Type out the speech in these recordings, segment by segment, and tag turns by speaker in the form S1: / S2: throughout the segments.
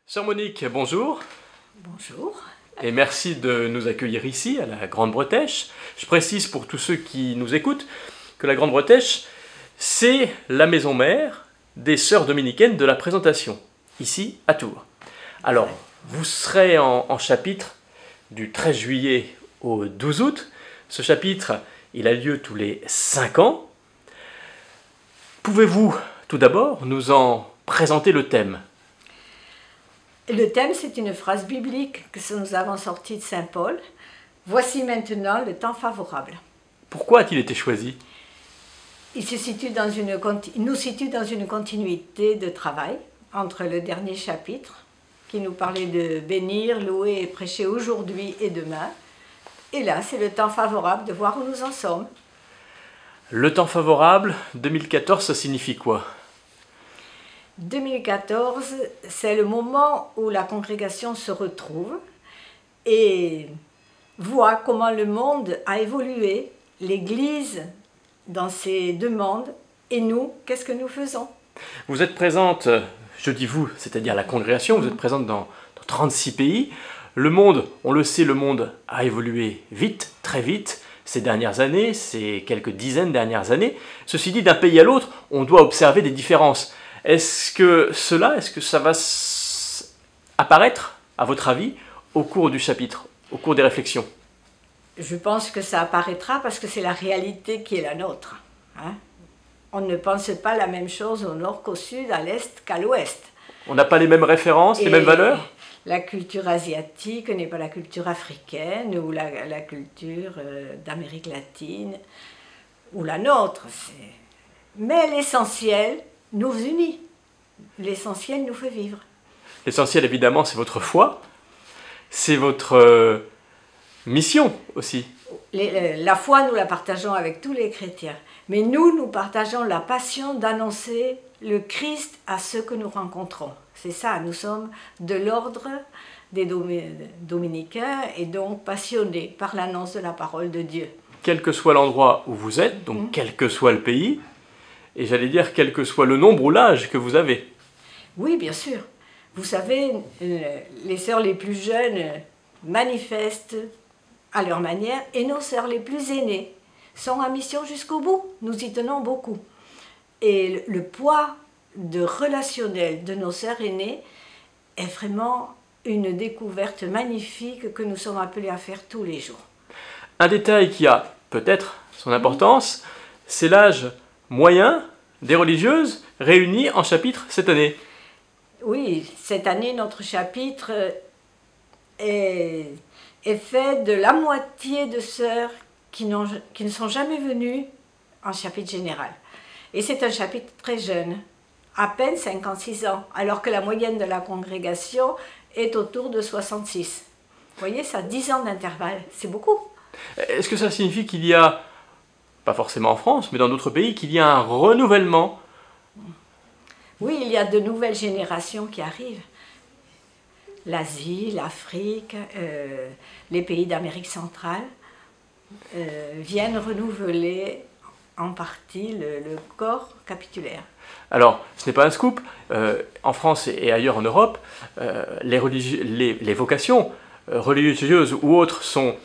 S1: Sœur Monique, bonjour.
S2: Bonjour.
S1: Et merci de nous accueillir ici, à la Grande Bretèche. Je précise pour tous ceux qui nous écoutent que la Grande Bretèche, c'est la maison mère des Sœurs dominicaines de la Présentation, ici à Tours. Alors, vous serez en chapitre du 13 juillet au 12 août. Ce chapitre, il a lieu tous les 5 ans. Pouvez-vous, tout d'abord, nous en présenter le thème ?
S2: Le thème, c'est une phrase biblique que nous avons sortie de Saint Paul. Voici maintenant le temps favorable.
S1: Pourquoi a-t-il été choisi ?
S2: Il nous situe dans une continuité de travail entre le dernier chapitre, qui nous parlait de bénir, louer et prêcher aujourd'hui et demain. Et là, c'est le temps favorable de voir où nous en sommes.
S1: Le temps favorable, 2014, ça signifie quoi ?
S2: 2014, c'est le moment où la congrégation se retrouve et voit comment le monde a évolué, l'Église dans ses demandes, et nous, qu'est-ce que nous faisons ?
S1: Vous êtes présente, je dis vous, c'est-à-dire la congrégation, vous êtes présente dans 36 pays. Le monde, on le sait, le monde a évolué vite, très vite, ces dernières années, ces quelques dizaines dernières années. Ceci dit, d'un pays à l'autre, on doit observer des différences. Est-ce que ça va apparaître, à votre avis, au cours du chapitre, au cours des réflexions ?
S2: Je pense que ça apparaîtra parce que c'est la réalité qui est la nôtre. Hein ? On ne pense pas la même chose au nord qu'au sud, à l'est qu'à l'ouest.
S1: On n'a pas les mêmes références, les mêmes valeurs ?
S2: La culture asiatique n'est pas la culture africaine ou la culture d'Amérique latine ou la nôtre. Mais l'essentiel nous unit. L'essentiel nous fait vivre.
S1: L'essentiel, évidemment, c'est votre foi. C'est votre mission aussi.
S2: La foi, nous la partageons avec tous les chrétiens. Mais nous partageons la passion d'annoncer le Christ à ceux que nous rencontrons. C'est ça, nous sommes de l'ordre des dominicains et donc passionnés par l'annonce de la parole de Dieu.
S1: Quel que soit l'endroit où vous êtes, donc quel que soit le pays, et j'allais dire quel que soit le nombre ou l'âge que vous avez.
S2: Oui, bien sûr. Vous savez, les sœurs les plus jeunes manifestent à leur manière et nos sœurs les plus aînées sont en mission jusqu'au bout. Nous y tenons beaucoup. Et le poids relationnel de nos sœurs aînées est vraiment une découverte magnifique que nous sommes appelés à faire tous les jours.
S1: Un détail qui a peut-être son importance, c'est l'âge moyen des religieuses réunies en chapitre cette année.
S2: Oui, cette année, notre chapitre est fait de la moitié de sœurs qui ne sont jamais venues en chapitre général. Et c'est un chapitre très jeune, à peine 56 ans, alors que la moyenne de la congrégation est autour de 66. Vous voyez, ça a 10 ans d'intervalle, c'est beaucoup.
S1: Est-ce que ça signifie qu'il y a, pas forcément en France, mais dans d'autres pays, qu'il y a un renouvellement ?
S2: Oui, il y a de nouvelles générations qui arrivent. L'Asie, l'Afrique, les pays d'Amérique centrale viennent renouveler en partie le corps capitulaire.
S1: Alors, ce n'est pas un scoop. En France et ailleurs en Europe, les vocations religieuses ou autres sont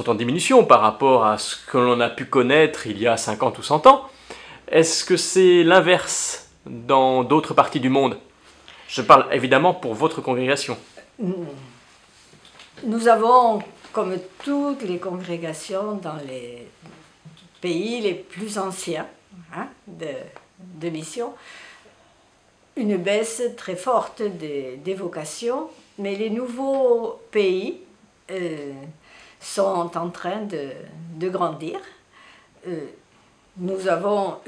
S1: en diminution par rapport à ce que l'on a pu connaître il y a 50 ou 100 ans. Est-ce que c'est l'inverse dans d'autres parties du monde ? Je parle évidemment pour votre congrégation.
S2: Nous avons, comme toutes les congrégations dans les pays les plus anciens de mission, une baisse très forte des vocations, mais les nouveaux pays sont en train de grandir. Nous avons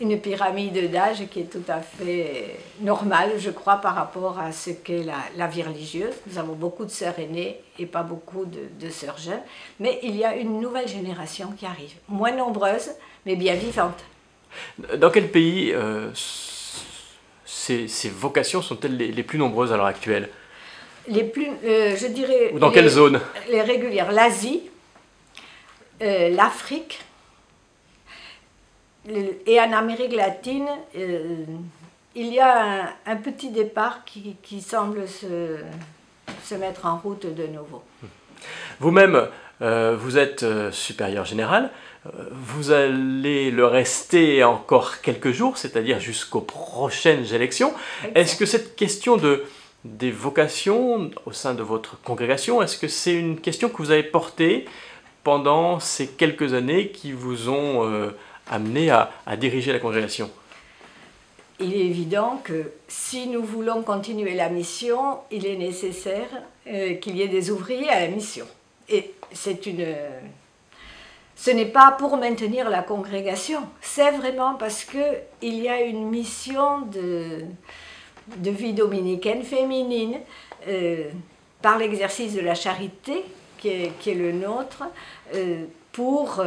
S2: une pyramide d'âge qui est tout à fait normale, je crois, par rapport à ce qu'est la vie religieuse. Nous avons beaucoup de sœurs aînées et pas beaucoup de sœurs jeunes, mais il y a une nouvelle génération qui arrive, moins nombreuse, mais bien vivante.
S1: Dans quel pays ces vocations sont-elles les plus nombreuses à l'heure actuelle ?
S2: Les plus, je dirais...
S1: Ou dans quelle zone ?
S2: Les régulières, l'Asie, l'Afrique, et en Amérique latine, il y a un petit départ qui semble se mettre en route de nouveau.
S1: Vous-même, vous êtes supérieur général. Vous allez le rester encore quelques jours, c'est-à-dire jusqu'aux prochaines élections. Est-ce que cette question des vocations au sein de votre congrégation, est-ce que c'est une question que vous avez portée pendant ces quelques années qui vous ont amené à diriger la congrégation?
S2: Il est évident que si nous voulons continuer la mission, il est nécessaire qu'il y ait des ouvriers à la mission. Et ce n'est pas pour maintenir la congrégation, c'est vraiment parce qu'il y a une mission de vie dominicaine féminine par l'exercice de la charité qui est le nôtre pour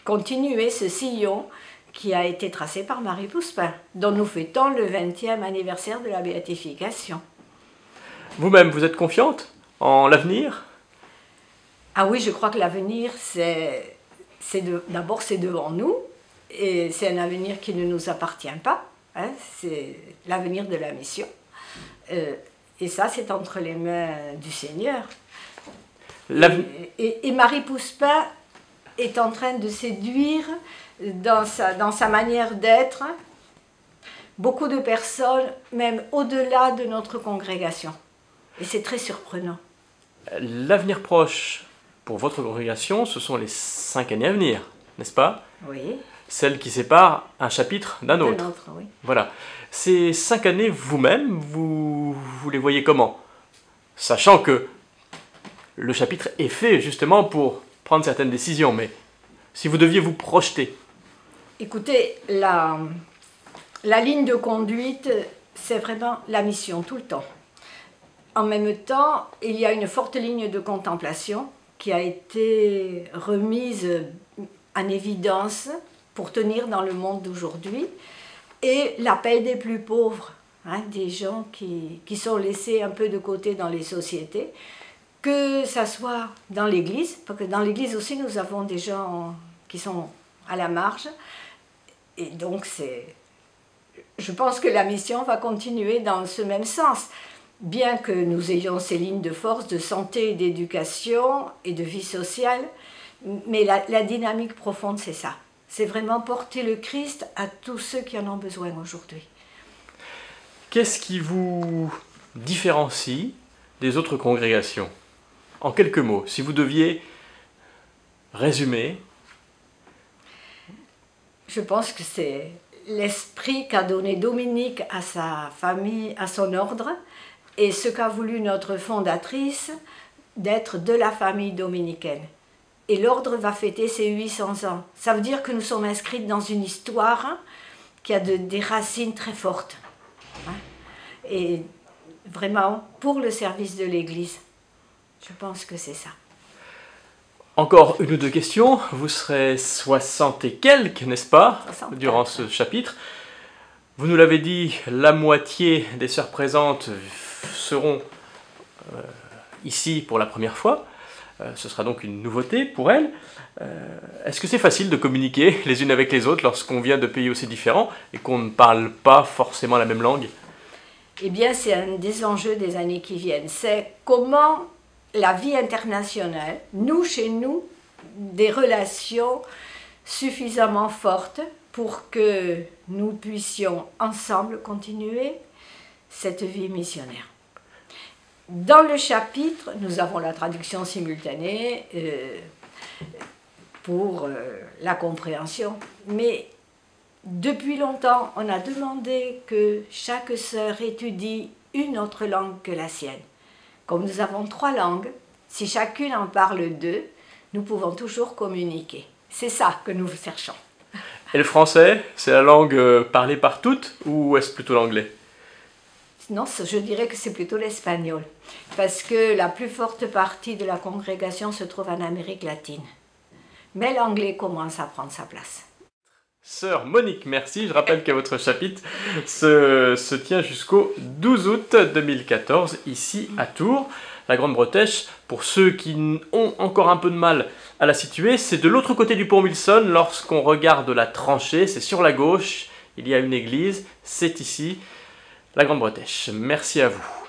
S2: continuer ce sillon qui a été tracé par Marie Pouspin, dont nous fêtons le 20e anniversaire de la béatification.
S1: Vous-même, vous êtes confiante en l'avenir?
S2: Ah oui, je crois que l'avenir, d'abord c'est devant nous, et c'est un avenir qui ne nous appartient pas, hein, c'est l'avenir de la mission. Et ça, c'est entre les mains du Seigneur. Et Marie Pouspin est en train de séduire dans sa manière d'être beaucoup de personnes, même au-delà de notre congrégation. Et c'est très surprenant.
S1: L'avenir proche pour votre congrégation, ce sont les 5 années à venir, n'est-ce pas?
S2: Oui.
S1: Celles qui séparent un chapitre d'un autre.
S2: D'un autre, oui.
S1: Voilà. Ces 5 années, vous-même, vous les voyez comment? Sachant que le chapitre est fait justement pour prendre certaines décisions, mais si vous deviez vous projeter.
S2: Écoutez, la ligne de conduite, c'est vraiment la mission tout le temps. En même temps, il y a une forte ligne de contemplation qui a été remise en évidence pour tenir dans le monde d'aujourd'hui, et l'appel des plus pauvres, hein, des gens qui sont laissés un peu de côté dans les sociétés, que ça soit dans l'Église, parce que dans l'Église aussi nous avons des gens qui sont à la marge, et donc je pense que la mission va continuer dans ce même sens. Bien que nous ayons ces lignes de force de santé, d'éducation et de vie sociale, mais la dynamique profonde, c'est ça. C'est vraiment porter le Christ à tous ceux qui en ont besoin aujourd'hui.
S1: Qu'est-ce qui vous différencie des autres congrégations? En quelques mots, si vous deviez résumer.
S2: Je pense que c'est l'esprit qu'a donné Dominique à sa famille, à son ordre, et ce qu'a voulu notre fondatrice, d'être de la famille dominicaine. Et l'ordre va fêter ses 800 ans. Ça veut dire que nous sommes inscrits dans une histoire qui a des racines très fortes. Hein? Et vraiment pour le service de l'Église. Je pense que c'est ça.
S1: Encore une ou deux questions. Vous serez 60 et quelques, n'est-ce pas,
S2: 64.
S1: Durant ce chapitre. Vous nous l'avez dit, la moitié des sœurs présentes seront ici pour la première fois. Ce sera donc une nouveauté pour elles. Est-ce que c'est facile de communiquer les unes avec les autres lorsqu'on vient de pays aussi différents et qu'on ne parle pas forcément la même langue?
S2: Eh bien, c'est un des enjeux des années qui viennent. C'est comment la vie internationale noue chez nous des relations suffisamment fortes pour que nous puissions ensemble continuer cette vie missionnaire. Dans le chapitre, nous avons la traduction simultanée pour la compréhension, mais depuis longtemps, on a demandé que chaque sœur étudie une autre langue que la sienne. Comme nous avons 3 langues, si chacune en parle 2, nous pouvons toujours communiquer. C'est ça que nous cherchons.
S1: Et le français, c'est la langue parlée par toutes ou est-ce plutôt l'anglais?
S2: Non, je dirais que c'est plutôt l'espagnol, parce que la plus forte partie de la congrégation se trouve en Amérique latine. Mais l'anglais commence à prendre sa place.
S1: Sœur Monique, merci. Je rappelle que votre chapitre se tient jusqu'au 12 août 2014, ici à Tours. La Grande-Bretèche, pour ceux qui ont encore un peu de mal à la situer, c'est de l'autre côté du pont Wilson. Lorsqu'on regarde la tranchée, c'est sur la gauche. il y a une église, c'est ici, la Grande Bretèche. Merci à vous.